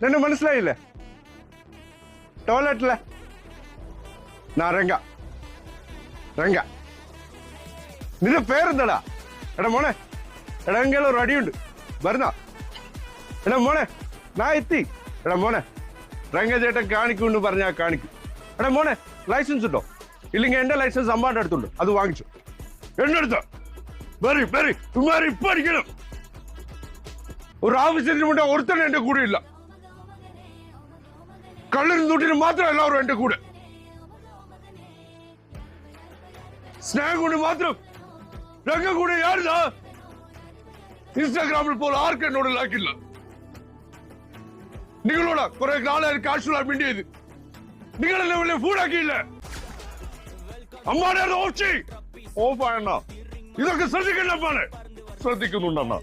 നിന്നെ മനസ്സിലായില്ലേ? ടോയ്ലറ്റിലെ രംഗ. രംഗ, നിന്റെ പേരെന്താടാ? എടാ മോനെ, എടാ എങ്കിലും ഒരു അടിയുണ്ട് വരുന്ന. എടാ മോനെ, ഞാൻ എത്തി. എടാ മോനെ, രംഗചേട്ടൻ കാണിക്കുമെന്ന് പറഞ്ഞാൽ കാണിക്കും. എടാ മോനെ, ലൈസൻസ് ഉണ്ടോ? ഇല്ലെങ്കിൽ എന്റെ ലൈസൻസ് അമ്മാന്റെ അടുത്തുണ്ട്, അത് വാങ്ങിച്ചു. എന്റെ അടുത്ത് വെറി വെറി തുമാരി ഇപ്പൊ അടിക്കണം. ഒരു ആവശ്യത്തിന് മുന്നേ ഒരുത്തന്നെ എന്റെ കൂടെ ഇല്ല. കള്ളിനും തൊട്ടിനും മാത്രം എല്ലാവരും എന്റെ കൂടെ. സ്നേഹം കൊണ്ട് മാത്രം രംഗം കൂടെ യാരുതാ? ഇൻസ്റ്റാഗ്രാമിൽ പോലെ ആർക്കും എന്നോട് ലാക്കില്ല. നിങ്ങളോട് കുറെ നാളെ കാശുള്ള മിണ്ടിയത് നിങ്ങളെന്നെ വലിയ ഫൂഡാക്കിയില്ല. അമ്മാടെ ഓഫ് ആയണ്ണ. ഇതൊക്കെ ശ്രദ്ധിക്കണ്ട. ശ്രദ്ധിക്കുന്നുണ്ടെണ്ണ.